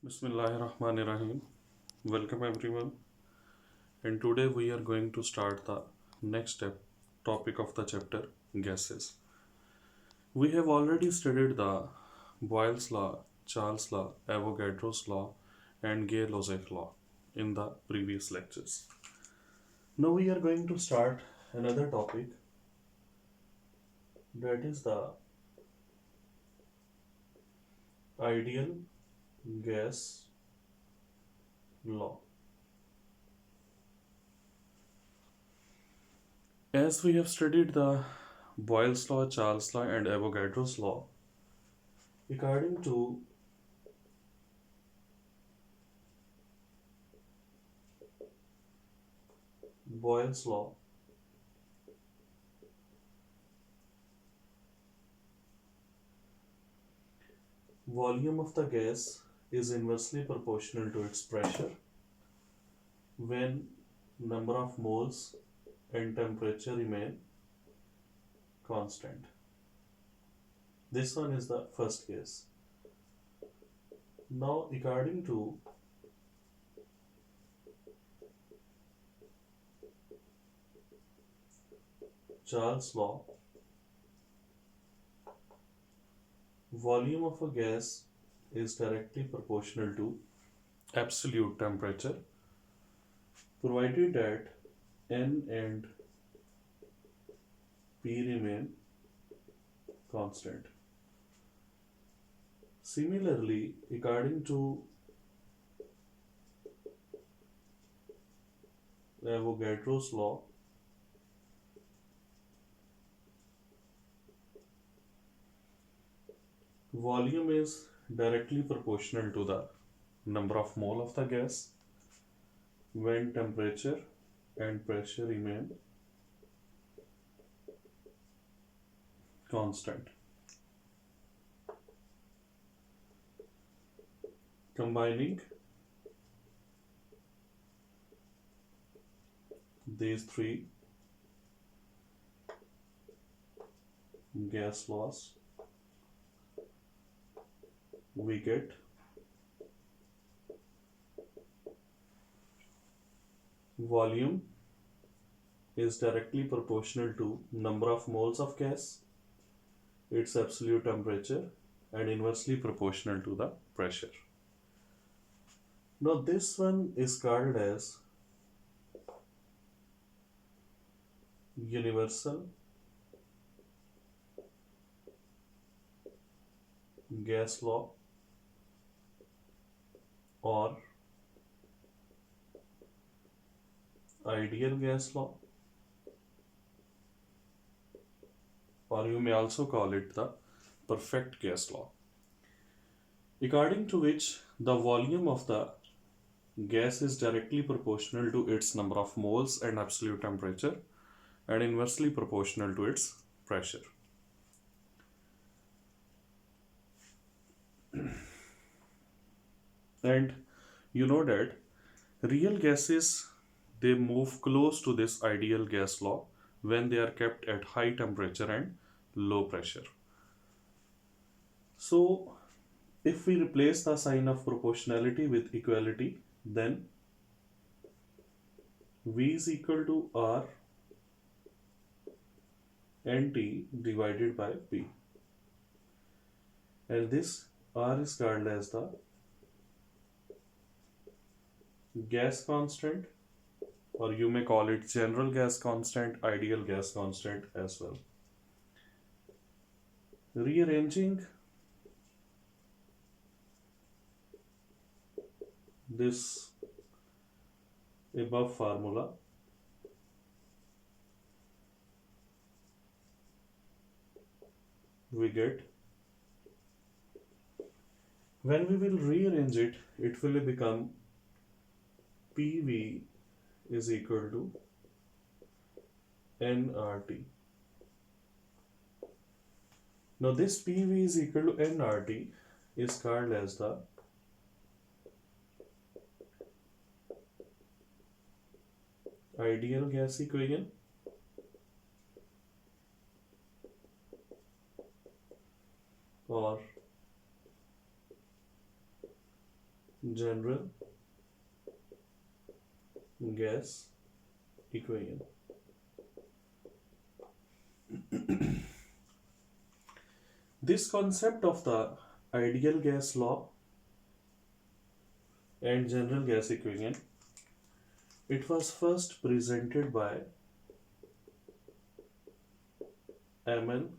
Bismillahirrahmanirrahim. Welcome everyone. And today we are going to start the next topic of the chapter gases. We have already studied the Boyle's law, Charles' law, Avogadro's law, and Gay-Lussac law in the previous lectures. Now we are going to start another topic, that is the ideal gas law. As we have studied the Boyle's law, Charles' law, and Avogadro's law, according to Boyle's law, volume of the gas is inversely proportional to its pressure when number of moles and temperature remain constant. This one is the first case. Now, according to Charles' law, volume of a gas is directly proportional to absolute temperature provided that N and P remain constant. Similarly, according to Avogadro's law, volume is directly proportional to the number of mole of the gas when temperature and pressure remain constant. Combining these three gas laws, we get volume is directly proportional to number of moles of gas, its absolute temperature, and inversely proportional to the pressure. Now this one is called as universal gas law or ideal gas law, or you may also call it the perfect gas law, according to which the volume of the gas is directly proportional to its number of moles and absolute temperature and inversely proportional to its pressure. And you know that real gases, they move close to this ideal gas law when they are kept at high temperature and low pressure. So if we replace the sign of proportionality with equality, then V is equal to R NT divided by P, and this R is called as the gas constant, or you may call it general gas constant, ideal gas constant as well. Rearranging this above formula, we get, when we will rearrange it, it will become PV is equal to nRT. Now this PV is equal to nRT is called as the ideal gas equation or general gas equation. This concept of the ideal gas law and general gas equation, it was first presented by Emil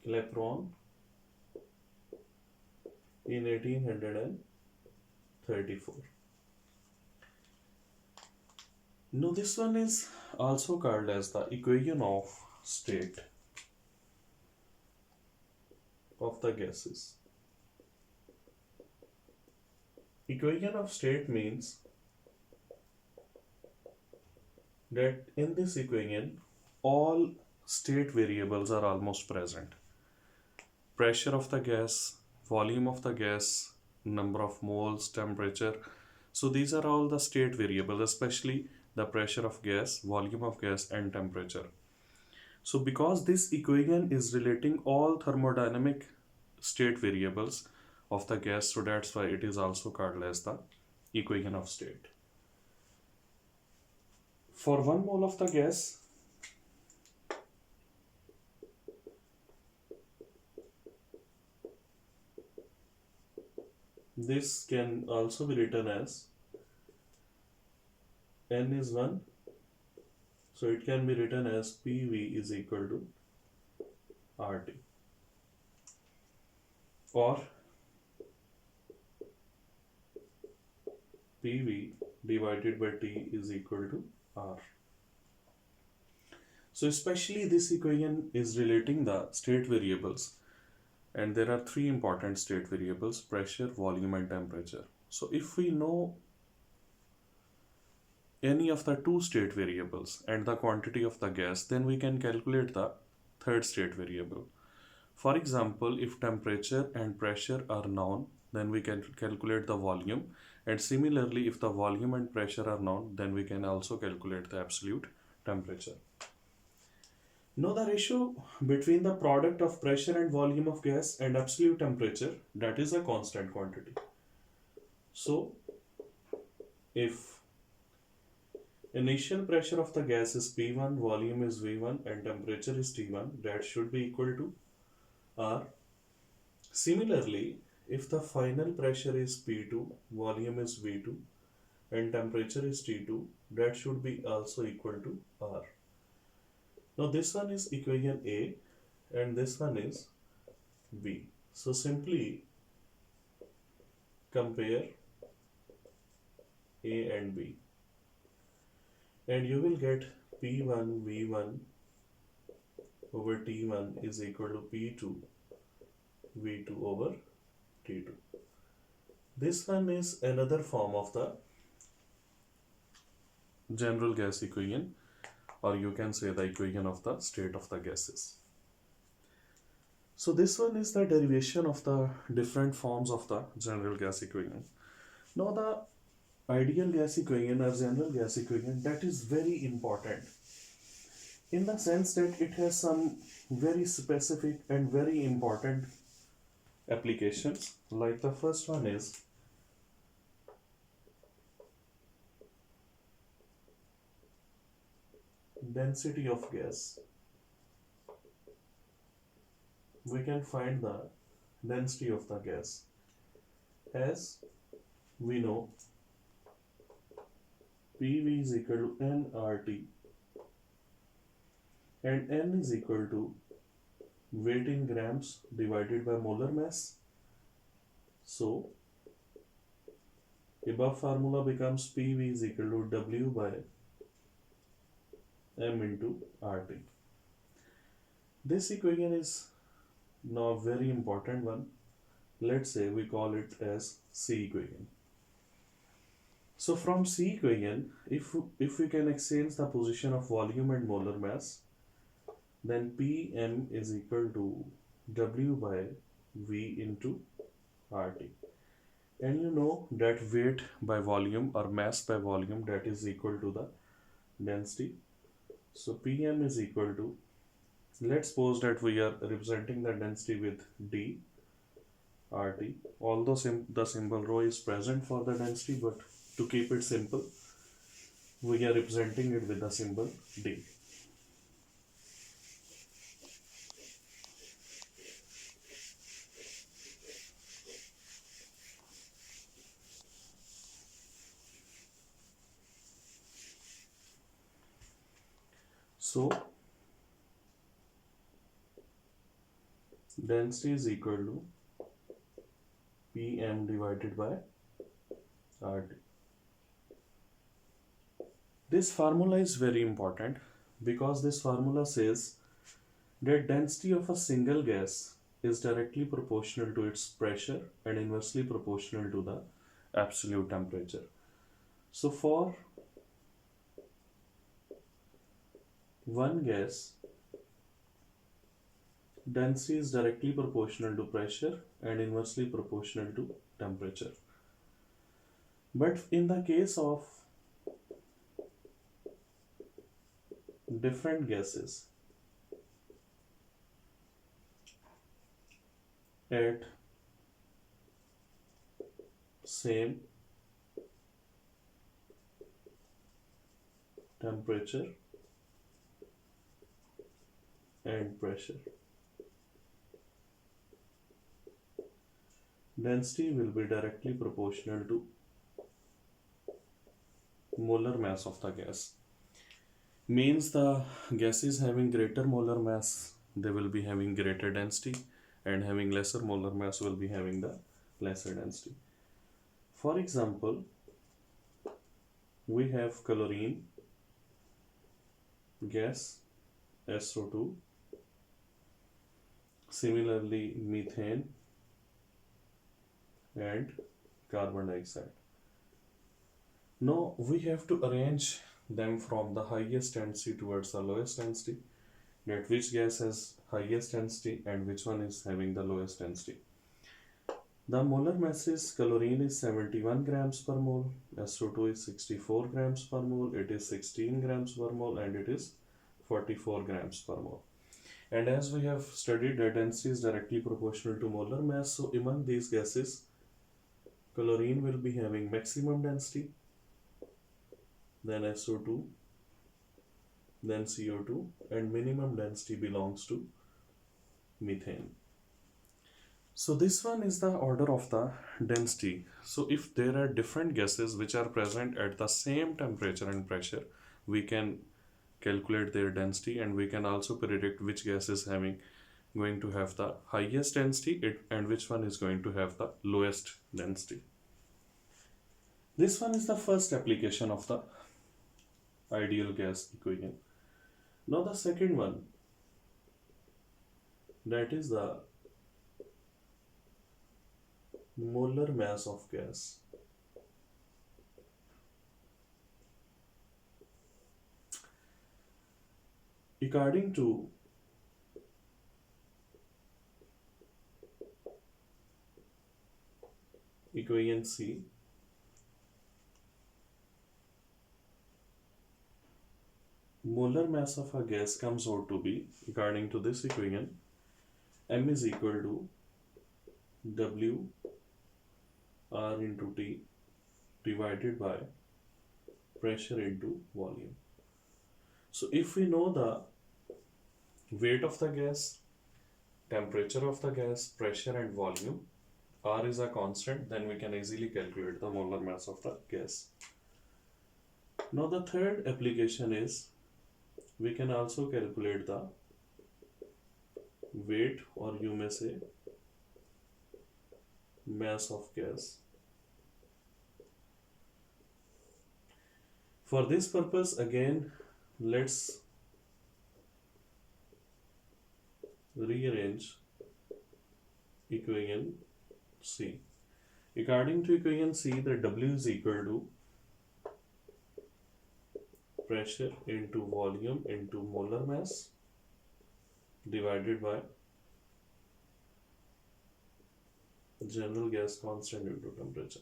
Clapeyron in 1834. Now this one is also called as the equation of state of the gases. Equation of state means that in this equation all state variables are almost present. Pressure of the gas, volume of the gas, number of moles, temperature. So these are all the state variables, especially the pressure of gas, volume of gas, and temperature. So because this equation is relating all thermodynamic state variables of the gas, so that's why it is also called as the equation of state. For 1 mole of the gas, this can also be written as N is 1, so it can be written as PV is equal to RT, or PV divided by T is equal to R. So especially this equation is relating the state variables, and there are 3 important state variables: pressure, volume, and temperature. So if we know any of the 2 state variables and the quantity of the gas, then we can calculate the 3rd state variable. For example, if temperature and pressure are known, then we can calculate the volume, and similarly if the volume and pressure are known, then we can also calculate the absolute temperature. Now the ratio between the product of pressure and volume of gas and absolute temperature, that is a constant quantity. So if initial pressure of the gas is P1, volume is V1, and temperature is T1, that should be equal to R. Similarly, if the final pressure is P2, volume is V2, and temperature is T2, that should be also equal to R. Now this one is equation A and this one is B. So simply compare A and B, and you will get P1 V1 over T1 is equal to P2 V2 over T2. This one is another form of the general gas equation, or you can say the equation of the state of the gases. So this one is the derivation of the different forms of the general gas equation. Now the ideal gas equation or general gas equation, that is very important in the sense that it has some very specific and very important applications. Like the first one is density of gas. We can find the density of the gas. As we know, PV is equal to nRT and N is equal to weight in grams divided by molar mass. So above formula becomes PV is equal to W by M into RT. This equation is now a very important one. Let's say we call it as C equation. So from C equation, if we can exchange the position of volume and molar mass, then Pm is equal to W by V into RT. And you know that weight by volume or mass by volume, that is equal to the density. So Pm is equal to Let's suppose that we are representing the density with d RT. Although the symbol rho is present for the density, but to keep it simple, we are representing it with the symbol d. So density is equal to Pm divided by RT. This formula is very important because this formula says that density of a single gas is directly proportional to its pressure and inversely proportional to the absolute temperature. So for one gas, density is directly proportional to pressure and inversely proportional to temperature. But in the case of different gases at same temperature and pressure, density will be directly proportional to molar mass of the gas. Means the gases having greater molar mass, they will be having greater density, and having lesser molar mass will be having the lesser density. For example, we have chlorine gas, SO2, similarly methane and carbon dioxide. Now we have to arrange them from the highest density towards the lowest density, that which gas has highest density and which one is having the lowest density. The molar masses: chlorine is 71 grams per mole, SO2 is 64 grams per mole, it is 16 grams per mole, and it is 44 grams per mole. And as we have studied that density is directly proportional to molar mass, so among these gases, chlorine will be having maximum density, then SO2, then CO2, and minimum density belongs to methane. So this one is the order of the density. So if there are different gases which are present at the same temperature and pressure, we can calculate their density, and we can also predict which gas is going to have the highest density and which one is going to have the lowest density. This one is the first application of the ideal gas equation. Now the second one, that is the molar mass of gas. According to equation C, molar mass of a gas comes out to be, according to this equation, M is equal to W R into T divided by pressure into volume. So if we know the weight of the gas, temperature of the gas, pressure and volume, R is a constant, then we can easily calculate the molar mass of the gas. Now the third application is, we can also calculate the weight, or you may say mass of gas. For this purpose, again, let's rearrange equation C. According to equation C, the W is equal to pressure into volume into molar mass divided by general gas constant into temperature.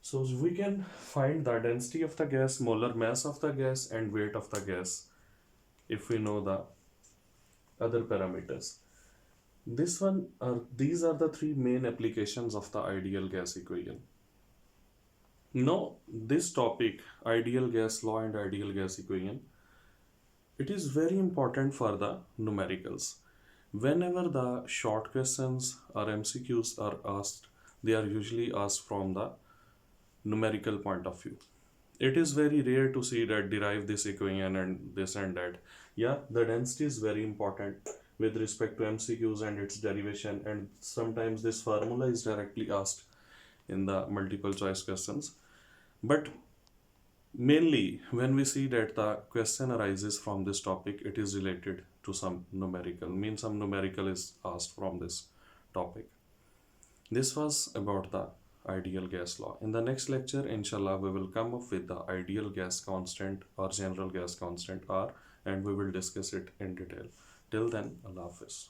So we can find the density of the gas, molar mass of the gas, and weight of the gas if we know the other parameters. These are the three main applications of the ideal gas equation. Now, this topic, ideal gas law and ideal gas equation, it is very important for the numericals. Whenever the short questions or MCQs are asked, they are usually asked from the numerical point of view. It is very rare to see that derive this equation and this and that. Yeah, the density is very important with respect to MCQs and its derivation, and sometimes this formula is directly asked in the multiple choice questions. But mainly when we see that the question arises from this topic, it is related to some numerical, means some numerical is asked from this topic. This was about the ideal gas law. In the next lecture, inshallah, we will come up with the ideal gas constant or general gas constant R, and we will discuss it in detail. Till then, Allah Hafiz.